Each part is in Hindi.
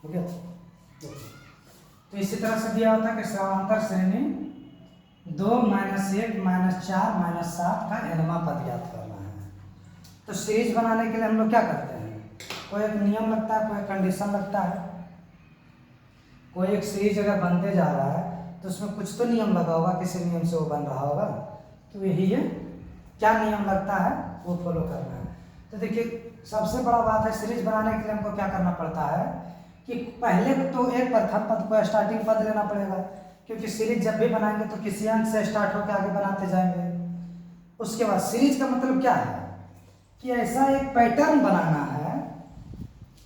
हो गया। तो इसी तरह से दिया होता है कि समांतर श्रेणी 2 -1 -4 -7 का nवां पद ज्ञात करना है। तो सीरीज बनाने के लिए हम लोग क्या करते हैं, कोई एक नियम लगता है, कोई कंडीशन लगता है। कोई एक सीरीज अगर बनते जा रहा है तो उसमें कुछ तो नियम लगा होगा, किसी नियम से वो बन रहा होगा। तो यही है, क्या नियम लगता है वो फॉलो करना है। तो देखिए सबसे बड़ा बात है, सीरीज बनाने के लिए हमको क्या करना पड़ता है कि पहले तो एक प्रथम पद को स्टार्टिंग पद लेना पड़ेगा, क्योंकि सीरीज जब भी बनाएंगे तो किसी अंक से स्टार्ट होकर आगे बनाते जाएंगे। उसके बाद सीरीज का मतलब क्या है कि ऐसा एक पैटर्न बनाना है,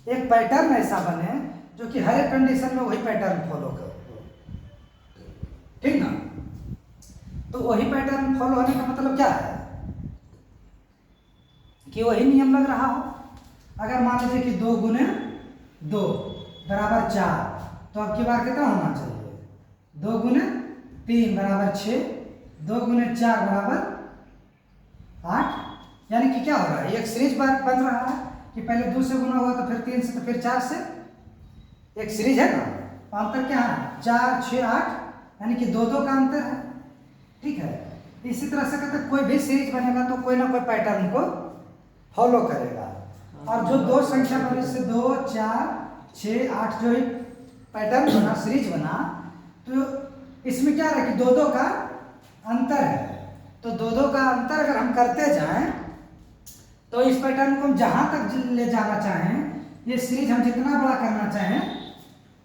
एक पैटर्न ऐसा बने जो कि हर एक कंडीशन में वही पैटर्न फॉलो करे, ठीक ना। तो वही पैटर्न फॉलो होने का मतलब क्या है कि वही नियम लग रहा हो। अगर मान लीजिए कि 2 गुने 2 बराबर 4, तो अब की बार कितना होना चाहिए, 2 गुने 3 बराबर 6, 2 गुने 4 बराबर 8। यानी कि क्या हो रहा है, एक सीरीज बन रहा है कि पहले 2 से गुना हुआ तो फिर 3 से, तो फिर 4 से, एक सीरीज है ना। अंतर क्या है, 4 6 8, यानी कि 2 का अंतर है, ठीक है। इसी तरह से कहते कोई भी सीरीज बनेगा तो कोई ना कोई पैटर्न को फॉलो करेगा। और जो 2 संख्या बनी से 2 4 6 8 जो पैटर्न बना, सीरीज बना, तो इसमें क्या है कि 2 का अंतर है। तो 2 का अंतर अगर हम करते जाएं तो इस पैटर्न को हम जहां तक ले जाना चाहें, ये सीरीज हम जितना बड़ा करना चाहें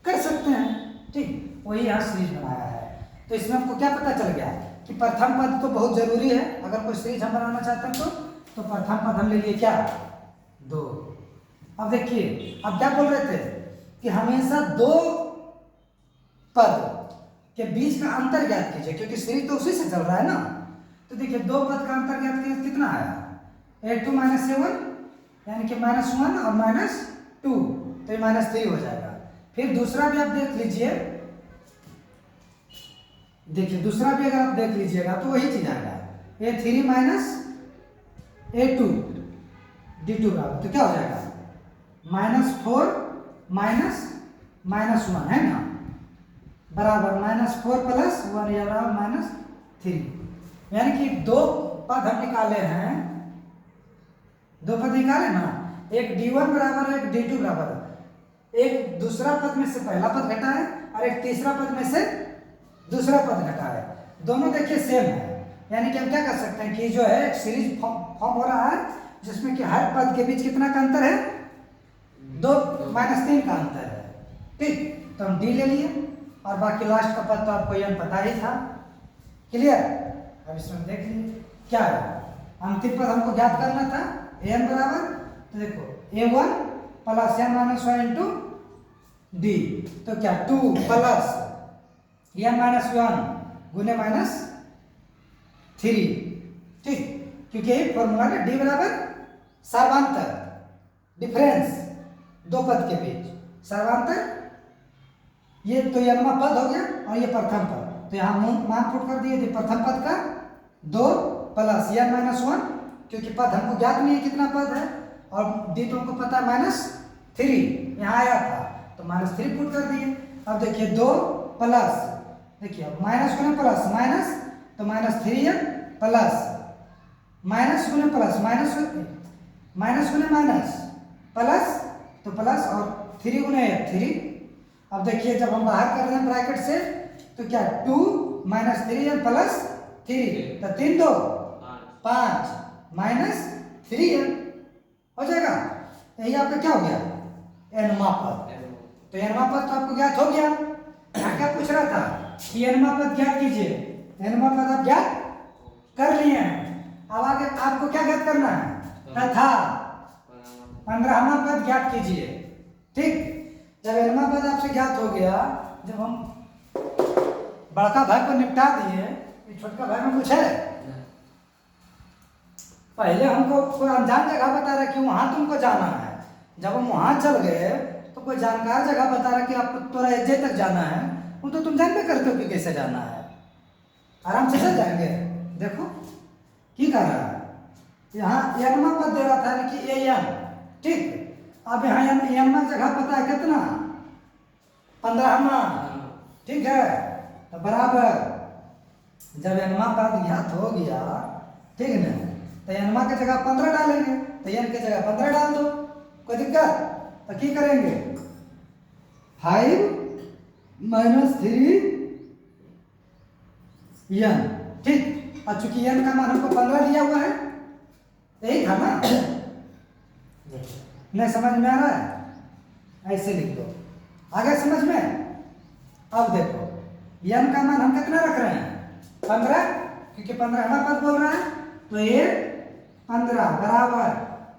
कर सकते हैं, ठीक। वही यहाँ सीरीज बनाया है। तो इसमें हमको क्या पता चल गया कि प्रथम पद तो बहुत जरूरी है। अगर कोई सीरीज हम बनाना चाहते हैं तो प्रथम पद हम ले लिए क्या, 2। अब देखिए, अब क्या बोल रहे थे कि हमेशा 2 पद के बीच का अंतर ज्ञात कीजिए, क्योंकि सीरीज तो उसी से चल रहा है ना। तो देखिए 2 पद का अंतर ज्ञात कीजिए, कितना आया, 8 2 -7, यानी कि -1 और -2, तो ये -3 हो जाएगा। फिर दूसरा भी आप देख लीजिए, देखिए दूसरा भी अगर आप देख लीजिएगा तो वही चीज आएगा, A3 -A2 D2 बराबर, तो क्या हो जाएगा, -4 -1 है ना, बराबर -4 + 1 या बराबर -3। यानी कि 2 पद हम निकाले हैं, 2 पद निकाले ना, एक D1 बराबर है, एक D2 बराबर है। एक दूसरा पद में से पहला पद घटा है और एक तीसरा पद में से दूसरा पद घटा है। दोनों देखिए सेम है, यानी कि हम क्या कर सकते हैं कि जो है एक सीरीज फॉर्म हो रहा है जिसमें कि हर पद के बीच कितना का अंतर है, 2 -3 का अंतर है, ठीक। तो हम D ले लिए और बाकी लास्ट का पद तो आपको यह पता ही था, क्लियर। अब इसमें देख लीजिए क्या है, अंतिम पद हमको ज्ञात करना था, n बराबर, तो देखो A1 + n - 1 इंटू D, तो क्या 2 + n - 1 गुने -3, ठीक। क्योंकि यही फॉर्मूला है, D बराबर सर्वांतर, डिफरेंस 2 पद के बीच, सर्वांतर, ये तो nवां पद हो गया और ये प्रथम पद, तो यहाँ मान पुट कर दिए, प्रथम पद का 2 + n - 1, क्योंकि पद हमको ज्ञात नहीं है कितना पद है, और D तो हमको पता है -3, यहाँ आया था तो -3 पुट कर दिए। अब देखिए 2 प्लस, देखिए माइनस गुने प्लस माइनस, तो -3n प्लस माइनस गुने प्लस माइनस, माइनस गुने माइनस प्लस, तो प्लस और 3 गुने 3। अब देखिए जब हम बाहर कर रहे हैं ब्रैकेट से तो क्या 2 -3n + 3, तो 3 2 5 -3n हो जाएगा। यही आपका क्या हो गया, nवां पद। तो nवां पद तो आपको ज्ञात हो गया। यहाँ क्या पूछ रहा था कि nवां पद ज्ञात कीजिए, nवां पद आप ज्ञात कर लिए हैं। अब आगे आपको क्या ज्ञात करना है, तथा 15वां पद ज्ञात कीजिए, ठीक। जब nवां पद आपसे ज्ञात हो गया, जब हम बड़का भाग को निपटा दिए, छोटका भाग में कुछ है, पहले हमको कोई अनजान जगह बता रहा कि वहां तुमको जाना है। जब हम वहां चल गए तो कोई जानकार जगह बता रहा कि आपको तोरा एजे तक जाना है, वो तो तुम जानते करते हो कि कैसे जाना है, आराम से चल जाएंगे। देखो की कर रहा है, यहाँ nवां पद दे रहा था कि an, ठीक। अब यहाँ nवां जगह पता है कितना, ठीक है। तो बराबर जब एनमा पद ज्ञात हो गया, ठीक है ना, तो एनमा की जगह 15 डालेंगे, तो एन की जगह 15 डाल दो, कोई दिक्कत? तो क्या करेंगे, 5 - 3 एन, ठीक। और चूंकि एन का मान हमको 15 दिया हुआ है, यही था ना, नहीं समझ में आ रहा है? ऐसे लिख दो, आगे समझ में। अब देखो एन का मान हम कितना रख रहे हैं, 15, क्योंकि 15 हमारा पद बोल रहा है, तो ये 15 बराबर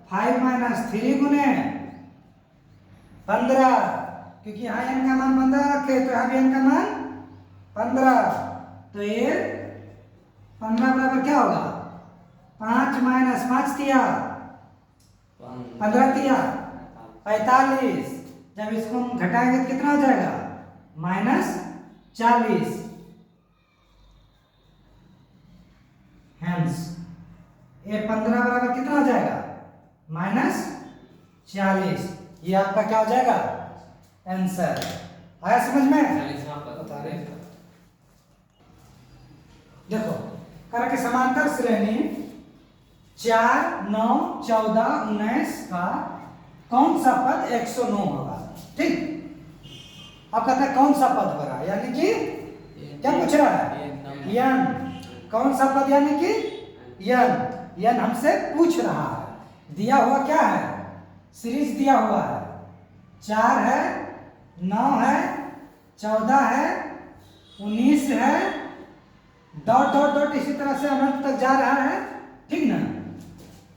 5 - 3 गुने 15, क्योंकि यहाँ एन का मान 15 रखे, तो यहाँ भी एन का मान 15, तो ये 15 बराबर क्या होगा, 5 - 5 दिया 15 दिया 45, जब इसको हम घटाएंगे तो कितना हो जाएगा, -40, हेंस ये 15 बराबर कितना हो जाएगा, -40, ये आपका क्या हो जाएगा, आंसर। आया समझ में? देखो कर के समांतर श्रेणी 4, 9, 14, 19 का कौन सा पद 109 होगा, ठीक। अब कहता है कौन सा पद बड़ा, यानी कि क्या पूछ रहा है, यन, कौन सा पद यानी कि यन हमसे पूछ रहा है। दिया हुआ क्या है, सीरीज दिया हुआ है, 4 है, 9 है, 14 है, 19 है, डॉट डॉट डॉट इसी तरह से अनंत तक जा रहा है, ठीक ना।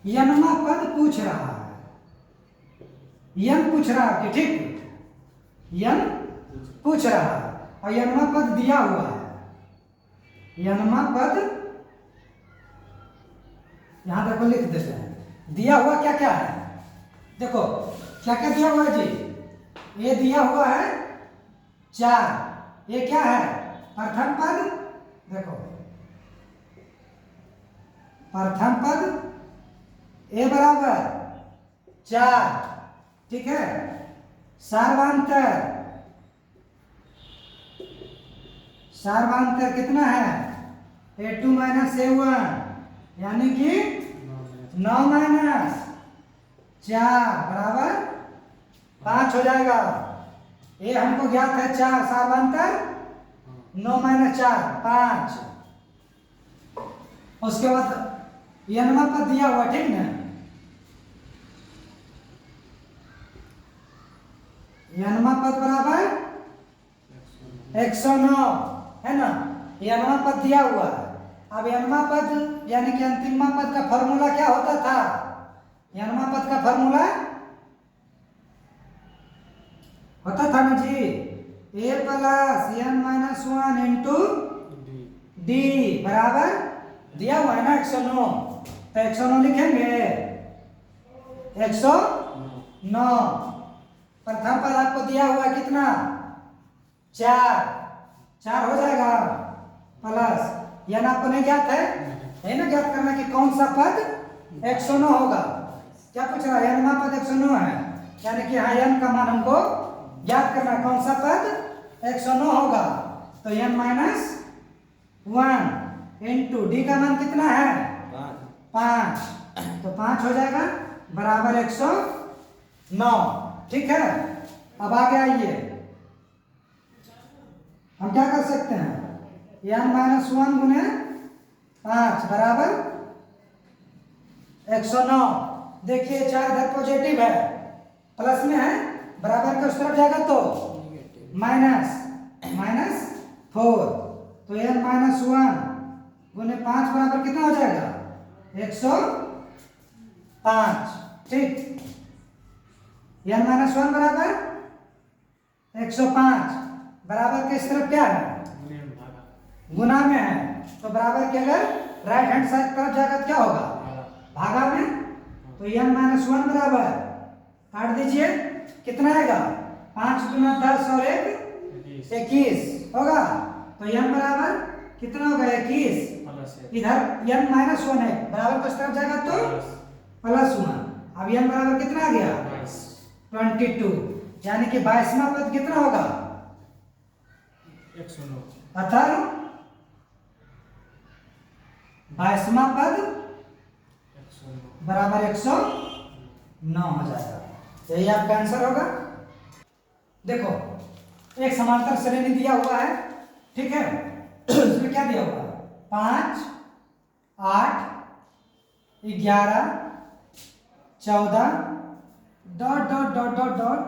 यनमा पद पूछ रहा है, यन पूछ रहा है, ठीक, यन पूछ रहा है, और यनमा पद दिया हुआ है, यनमा पद यहां देखो लिख देते हैं, दिया हुआ क्या क्या है, देखो क्या क्या दिया हुआ है जी, ये दिया हुआ है 4, ये क्या है, प्रथम पद, देखो प्रथम पद ए बराबर 4, ठीक है। सार्वधातुक कितना है, A2 - A1, यानी कि 9 - 4 बराबर 5 हो जाएगा। ये हमको ज्ञात है 4, सार्वधातुक 9 - 4 5। उसके बाद यनमा पद दिया हुआ, ठीक ना, यनमा पद बराबर 109 है ना, यनमा पद दिया हुआ है। अब यनमा पद यानी कि अंतिम पद का फॉर्मूला क्या होता था, यनमा पद का फॉर्मूला होता था ना जी, A + n - 1 इंटू डी बराबर दिया हुआ है ना 109, तो 109 लिखेंगे, 109। प्रथम पद आपको दिया हुआ है कितना, 4 हो जाएगा, प्लस यन आपको नहीं ज्ञात है ना, ज्ञात करना कि कौन सा पद 109 होगा, क्या पूछ रहा है, यनमा पद 109 है, यानी कि यहाँ यन का मान हमको ज्ञात करना है, कौन सा पद 109 होगा, तो n - 1 इंटू डी का मान कितना है, 5, तो 5 हो जाएगा बराबर 109, ठीक है। अब आगे आइए, हम क्या कर सकते हैं, n - 1 गुने 5 बराबर 109। देखिए 4 इधर पॉजिटिव है, प्लस में है, बराबर का उस तरफ जाएगा तो -4, तो n - 1 गुने 5 बराबर कितना हो जाएगा, 105, ठीक। n - 1 बराबर 105, बराबर किस तरफ क्या है, गुना में है, तो बराबर के अगर राइट हैंड साइड तरफ जाएगा तो क्या होगा, भागा में, तो n - 1 बराबर काट दीजिए, कितना आएगा, 5 दूना 10 और 1 21 होगा, तो n बराबर कितना होगा, 21, इधर n - 1 है, बराबर किस तरफ जाएगा तो +1, अब n बराबर कितना आ गया, 22, यानी कि 22वां पद कितना होगा, 109 अथर 22वां पद 109 बराबर 109 हो जाएगा। यही आपका आंसर होगा। देखो एक समांतर श्रेणी दिया हुआ है, ठीक है। उसमें क्या दिया हुआ है? 5, 8, 11, 14 dot dot dot dot dot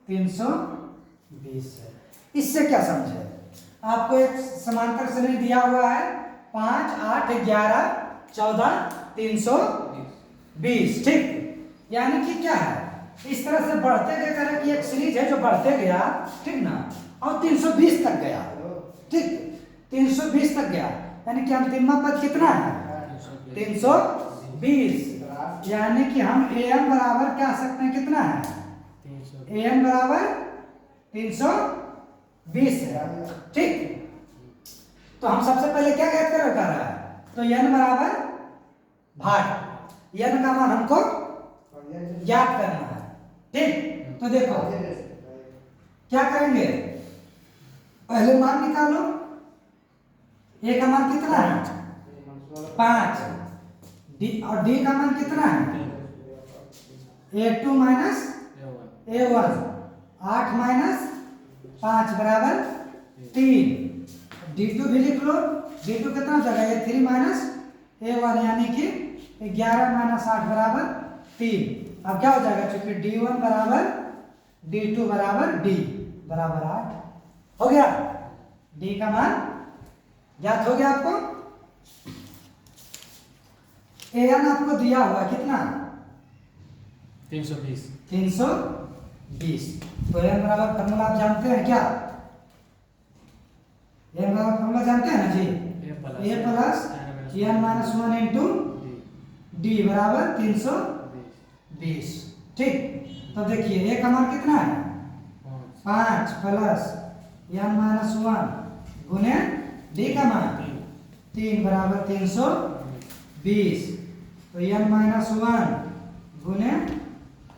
320 है। इससे क्या समझे? आपको एक समांतर श्रेणी दिया हुआ है 5, 8, 11, 14, 320, ठीक। यानी कि क्या है, इस तरह से बढ़ते गए करें कि एक सीरीज है जो बढ़ते गया, ठीक ना, और 320 तक गया, ठीक, 320 तक गया। यानी कि अंतिम पद कितना है? 320। यानी कि हम am बराबर क्या सकते हैं, कितना है? am बराबर 320 है, ठीक। तो हम सबसे पहले क्या ज्ञात कर रहा है? तो n बराबर भाग n का मान हमको ज्ञात करना है, ठीक। तो देखो क्या करेंगे, पहले मान निकालो। a का मान कितना है? 5। d और d का मान कितना है? a2 minus a1। 8 माइनस 5 बराबर 3। d2 भी लिख लो। d2 कितना हो जाएगा? a3 माइनस a1, यानी कि 11 माइनस 8 बराबर 3। अब क्या हो जाएगा? चूंकि d1 बराबर d2 बराबर d बराबर 8 हो गया। d का मान ज्ञात हो गया आपको। an आपको दिया हुआ कितना? 320 320। तो n बराबर फॉर्मूला आप जानते हैं क्या? n बराबर फॉर्मूला जानते हैं ना जी? a plus n minus 1 into d बराबर 320, ठीक। तो देखिए a का मान कितना है? 5 प्लस n माइनस 1 गुने d का मान 3 बराबर 320। तो n माइनस 1 गुने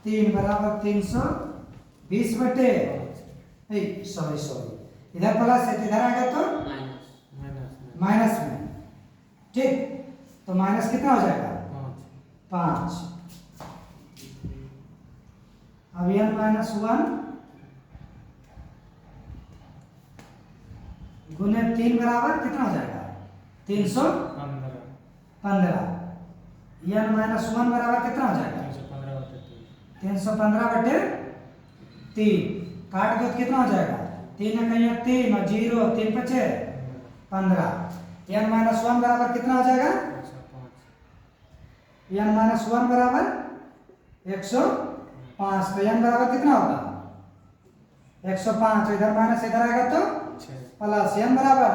3 बराबर 320 बटे, सॉरी इधर प्लस है, इधर आ गया तो माइनस में, ठीक। तो माइनस कितना हो जाएगा? 5। अब n माइनस 1 गुने 3 बराबर कितना हो जाएगा? 315। n माइनस 1 बराबर कितना हो जाएगा? 315 बटे 3। काट दो तो कितना हो जाएगा? 3 कहीं 3 और 0, 3 बचे 15। n माइनस 1 बराबर कितना हो जाएगा? n माइनस 1 बराबर 105। तो n बराबर कितना होगा? 105। इधर माइनस इधर आएगा तो प्लस, n बराबर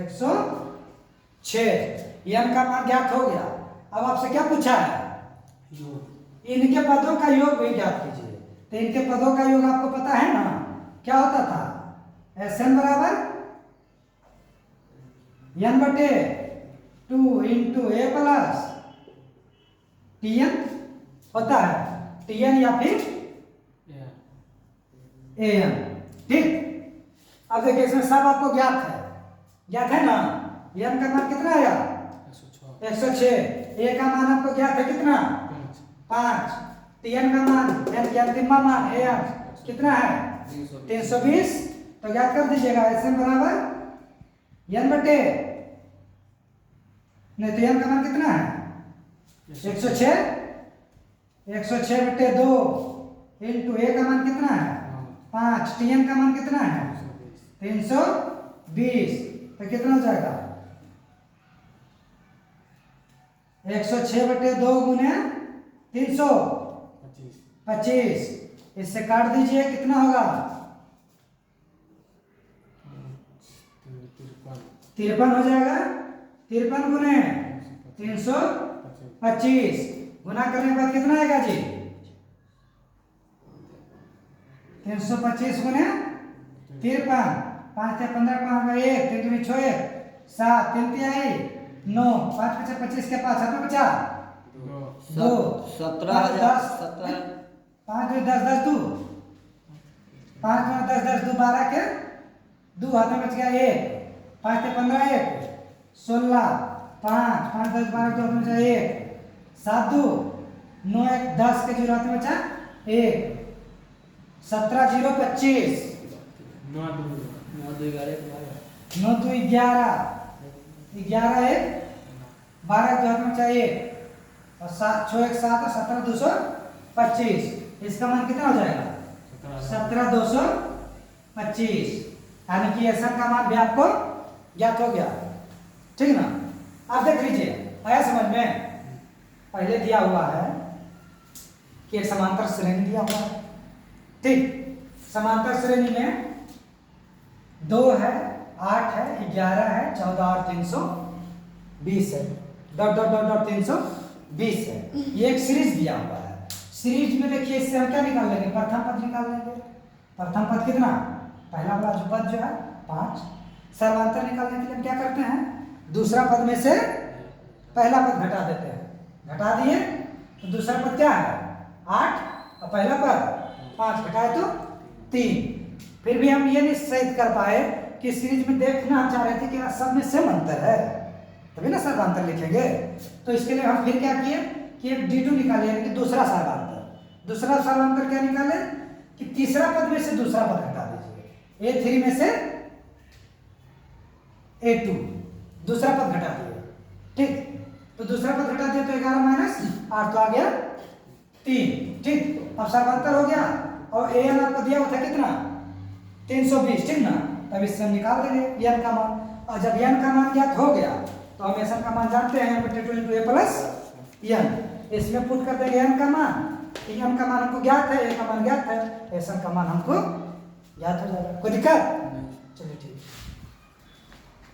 106। n का मान ज्ञात हो गया। अब आपसे क्या पूछा है? इनके पदों का योग भी ज्ञात कीजिए। तो इनके पदों का योग आपको पता है ना, क्या होता था? Sn बराबर n बटे 2 इंटू a प्लस tn होता है, tn या फिर an, ठीक। अब देखिए इसमें सब आपको ज्ञात है ना। n का मान कितना आया? 106। a का मान आपको ज्ञात है कितना? 5। tn का मान n की अंतिम मान an कितना है? 320। तो ज्ञात कर दीजिएगा Sn बराबर n बटे, नहीं तो n का मान कितना है? 106। 106 बटे 2 इंटू a का मान कितना है? 5। tn का मान कितना है? 320। तो कितना हो जाएगा? 106 बटे 2 गुने 325। इससे काट दीजिए, कितना होगा? 53 हो जाएगा। 53 गुने 325 गुना करने के बाद कितना आएगा जी? 325 गुने 53। 5 से 15 5 1 3 दूनी 6 7 3 तिहाई 9 5 5 25 के पास कितना बचा? 2 17 10 5 2 10 10 2 5 9 10 10 2 12 के 2 हाथ में बच गया 1, 5 से 15 1, 16, 5, 5 10 12 के हाथ में बचा 1, 7 2 9 1 10 के 0 हाथ में बचा 1, 17 0 25, 9 2 11 9 2 11, 11 1 12 के हाथ में बचा 1 और 7 6 1 7 और 17 225, इसका मान कितना हो जाएगा 17 225, यानी कि ऐसा का मान भी आपको ज्ञात हो गया। ठीक ना, आप देख लीजिए आया समझ में। पहले दिया हुआ है कि एक समांतर श्रेणी दिया हुआ है। ठीक, समांतर श्रेणी में 2 है, 8 है, 11 है, 14 और 320 है, डॉट डॉट डॉट डॉट 320 है। ये एक सीरीज दिया हुआ है। सीरीज में देखिए इससे हम क्या निकाल लेंगे, प्रथम पद निकाल लेंगे। प्रथम पद कितना, पहला वाला जो पद जो है 5। सर्वांतर निकालने के लिए हम क्या करते हैं, दूसरा पद में से पहला पद घटा देते हैं। घटा दिए तो दूसरा पद क्या है 8 और पहला पद 5, घटाए तो 3। फिर भी हम ये निश्चित कर पाए कि सीरीज में देखना चाह रहे थे कि सब में सेम अंतर है, तभी ना सर्वांतर लिखेंगे। तो इसके लिए हम फिर क्या किए कि एक D2 निकाले, यानी कि दूसरा सर्वांतर। दूसरा सर्वांतर क्या निकाले कि तीसरा पद में से दूसरा पद घटा दीजिए, A3 में से A2, दूसरा पद घटा दिए। ठीक, तो दूसरा पद घटा दिया तो 11 माइनस 8 तो आ गया 3। ठीक, अब सर्वांतर हो गया और an आपको दिया हुआ था कितना 320। ठीक ना, तब इससे हम निकाल देंगे n का मान। और जब n का मान ज्ञात हो गया तो हम SN का मान जानते हैं, a प्लस n। इसमें पुट कर देंगे n का मान, n का मान हमको ज्ञात है, a का मान ज्ञात है, SN का मान हमको ज्ञात हो जाएगा। कोई दिक्कत